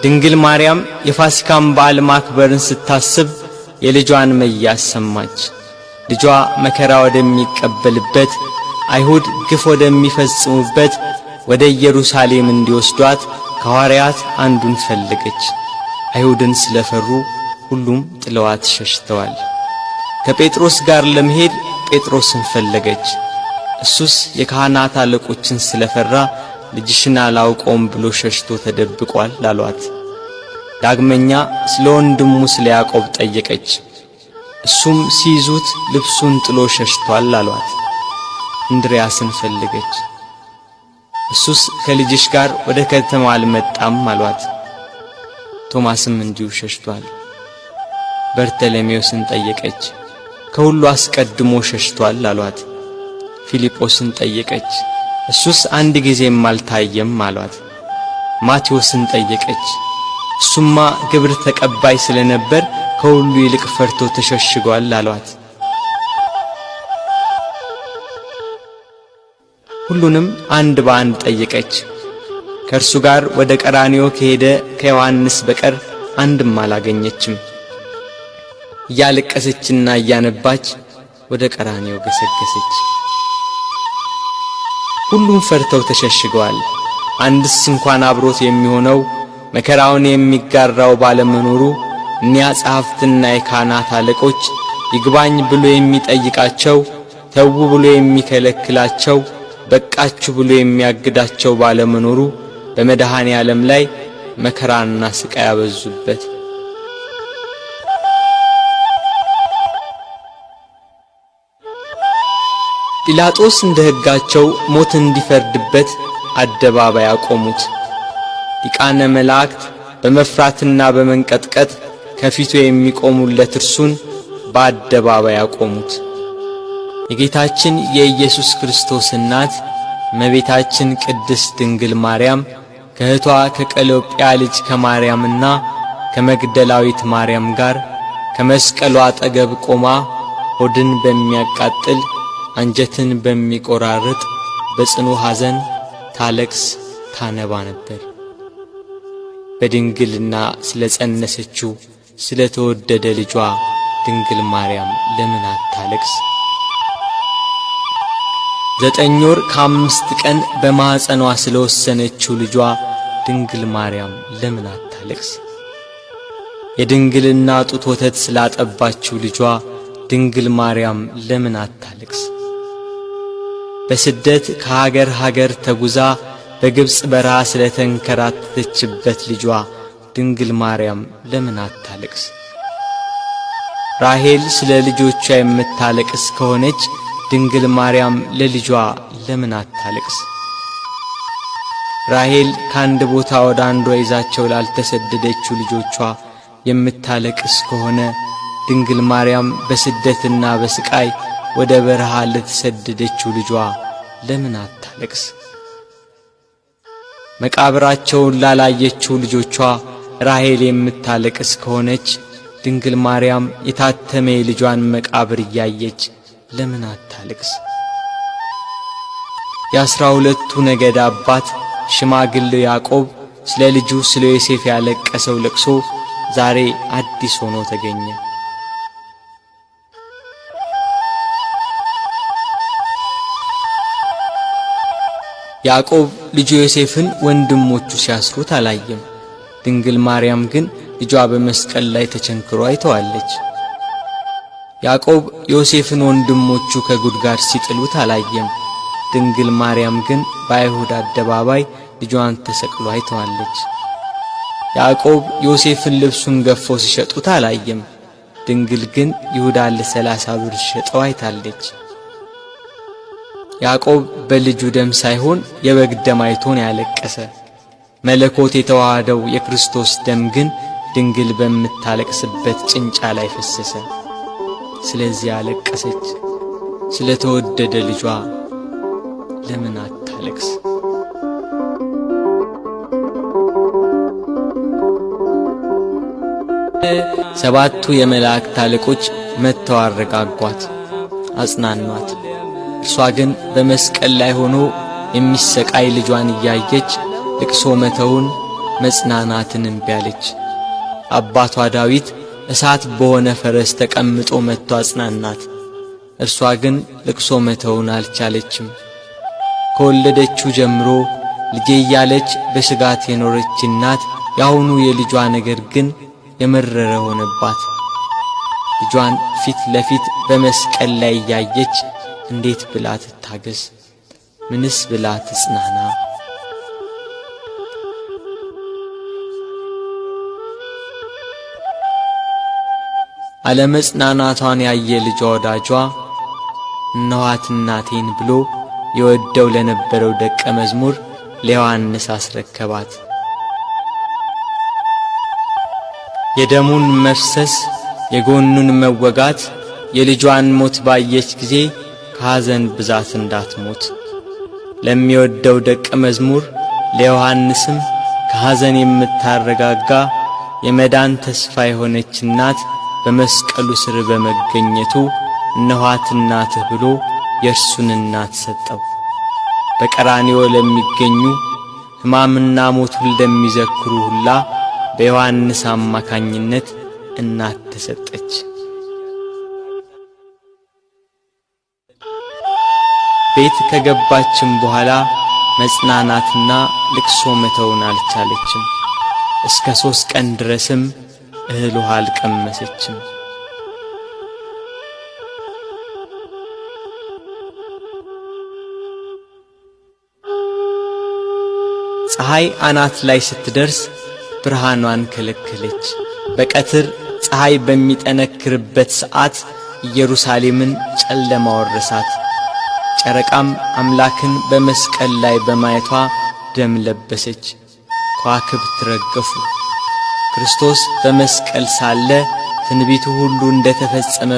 ድንግል ማርያም የፋሲካን በዓል ማክበርን ስታስብ የልጇን መያዝ ሰማች። ልጇ መከራ ወደሚቀበልበት አይሁድ ግፍ ወደሚፈጽሙበት ወደ ኢየሩሳሌም እንዲወስዷት ከሐዋርያት አንዱን ፈለገች። አይሁድን ስለፈሩ ሁሉም ጥለዋት ሸሽተዋል። ከጴጥሮስ ጋር ለመሄድ ጴጥሮስን ፈለገች። እሱስ የካህናት አለቆችን ስለፈራ ልጅሽን አላውቀውም ብሎ ሸሽቶ ተደብቋል አሏት። ዳግመኛ ስለ ወንድሙ ስለ ያዕቆብ ጠየቀች። እሱም ሲይዙት ልብሱን ጥሎ ሸሽቷል አሏት። እንድርያስን ፈለገች። እሱስ ከልጅሽ ጋር ወደ ከተማ አልመጣም አሏት። ቶማስም እንዲሁ ሸሽቷል። በርተሎሜዎስን ጠየቀች። ከሁሉ አስቀድሞ ሸሽቷል አሏት። ፊልጶስን ጠየቀች። እሱስ አንድ ጊዜም አልታየም አሏት። ማቴዎስን ጠየቀች። እሱማ ግብር ተቀባይ ስለነበር ከሁሉ ይልቅ ፈርቶ ተሸሽጓል አሏት። ሁሉንም አንድ በአንድ ጠየቀች። ከእርሱ ጋር ወደ ቀራንዮ ከሄደ ከዮሐንስ በቀር አንድም አላገኘችም። እያለቀሰችና እያነባች ወደ ቀራንዮ ገሰገሰች። ሁሉም ፈርተው ተሸሽገዋል። አንድስ እንኳን አብሮት የሚሆነው መከራውን የሚጋራው ባለመኖሩ እኒያ ጸሐፍትና የካህናት አለቆች ይግባኝ ብሎ የሚጠይቃቸው፣ ተዉ ብሎ የሚከለክላቸው፣ በቃችሁ ብሎ የሚያግዳቸው ባለመኖሩ በመድኃኔ ዓለም ላይ መከራና ስቃይ ያበዙበት። ጲላጦስ እንደ ሕጋቸው ሞት እንዲፈርድበት አደባባይ አቆሙት። ሊቃነ መላእክት በመፍራትና በመንቀጥቀጥ ከፊቱ የሚቆሙለት እርሱን በአደባባይ አቆሙት። የጌታችን የኢየሱስ ክርስቶስ እናት እመቤታችን ቅድስት ድንግል ማርያም ከእህቷ ከቀሎጵያ ልጅ ከማርያምና ከመግደላዊት ማርያም ጋር ከመስቀሉ አጠገብ ቆማ ሆድን በሚያቃጥል አንጀትን በሚቆራርጥ በጽኑ ሐዘን ታለቅስ ታነባ ነበር። በድንግልና ስለጸነሰችው ስለተወደደ ልጇ ድንግል ማርያም ለምን አታለቅስ? 9 ወር ከ5 ቀን በማኅፀኗ ስለወሰነችው ልጇ ድንግል ማርያም ለምን አታለቅስ? የድንግልና ጡት ወተት ስላጠባችው ልጇ ድንግል ማርያም ለምን አታለቅስ? በስደት ከሀገር ሀገር ተጉዛ በግብጽ በረሃ ስለተንከራተተችበት ልጇ ድንግል ማርያም ለምን አታለቅስ? ራሔል ስለ ልጆቿ የምታለቅስ ከሆነች ድንግል ማርያም ለልጇ ለምን አታለቅስ? ራሔል ከአንድ ቦታ ወደ አንዷ ይዛቸው ላልተሰደደችው ልጆቿ የምታለቅስ ከሆነ ድንግል ማርያም በስደትና በስቃይ ወደ በረሃ ለተሰደደችው ልጇ ለምን አታለቅስ? መቃብራቸውን ላላየችው ልጆቿ ራሔል የምታለቅስ ከሆነች ድንግል ማርያም የታተመ የልጇን መቃብር እያየች ለምን አታለቅስ? የ12ቱ ነገድ አባት ሽማግሌው ያዕቆብ ስለ ልጁ ስለ ዮሴፍ ያለቀሰው ለቅሶ ዛሬ አዲስ ሆኖ ተገኘ። ያዕቆብ ልጁ ዮሴፍን ወንድሞቹ ሲያስሩት አላየም። ድንግል ማርያም ግን ልጇ በመስቀል ላይ ተቸንክሮ አይተዋለች። ያዕቆብ ዮሴፍን ወንድሞቹ ከጉድጓድ ሲጥሉት አላየም። ድንግል ማርያም ግን በአይሁድ አደባባይ ልጇን ተሰቅሎ አይተዋለች። ያዕቆብ ዮሴፍን ልብሱን ገፈው ሲሸጡት አላየም። ድንግል ግን ይሁዳን ለ30 ብር ሸጠው አይታለች። ያዕቆብ በልጁ ደም ሳይሆን የበግ ደም አይቶን ያለቀሰ። መለኮት የተዋሃደው የክርስቶስ ደም ግን ድንግል በምታለቅስበት ጭንጫ ላይ ፈሰሰ። ስለዚህ አለቀሰች። ስለተወደደ ልጇ ለምን አታለቅስ? ሰባቱ የመላእክት አለቆች መጥተው አረጋጓት፣ አጽናኗት። እርሷ ግን በመስቀል ላይ ሆኖ የሚሰቃይ ልጇን እያየች ልቅሶ መተውን መጽናናትን እምቢ አለች። አባቷ ዳዊት እሳት በሆነ ፈረስ ተቀምጦ መጥቶ አጽናናት። እርሷ ግን ልቅሶ መተውን አልቻለችም። ከወለደችው ጀምሮ ልጄ እያለች በስጋት የኖረች እናት ያሁኑ የልጇ ነገር ግን የመረረ ሆነባት። ልጇን ፊት ለፊት በመስቀል ላይ እያየች እንዴት ብላ ትታገስ? ምንስ ብላ ትጽናና? አለመጽናናቷን ያየ ልጇ ወዳጇ እነኋት እናቴን ብሎ የወደው ለነበረው ደቀ መዝሙር ለዮሐንስ አስረከባት። የደሙን መፍሰስ የጎኑን መወጋት የልጇን ሞት ባየች ጊዜ ከሐዘን ብዛት እንዳትሞት ለሚወደው ደቀ መዝሙር ለዮሐንስም ከሐዘን የምታረጋጋ የመዳን ተስፋ የሆነች እናት በመስቀሉ ስር በመገኘቱ እነኋት እናትህ ብሎ የእርሱን እናት ሰጠው። በቀራንዮ ለሚገኙ ሕማምና ሞቱን ለሚዘክሩ ሁላ በዮሐንስ አማካኝነት እናት ተሰጠች። ቤት ከገባችም በኋላ መጽናናትና ልቅሶ መተውን አልቻለችም። እስከ 3 ቀን ድረስም እህል ውሃ አልቀመሰችም። ፀሐይ አናት ላይ ስትደርስ ብርሃኗን ከለከለች። በቀትር ፀሐይ በሚጠነክርበት ሰዓት ኢየሩሳሌምን ጨለማ ወረሳት። ጨረቃም አምላክን በመስቀል ላይ በማየቷ ደም ለበሰች። ከዋክብት ረገፉ። ክርስቶስ በመስቀል ሳለ ትንቢቱ ሁሉ እንደተፈጸመ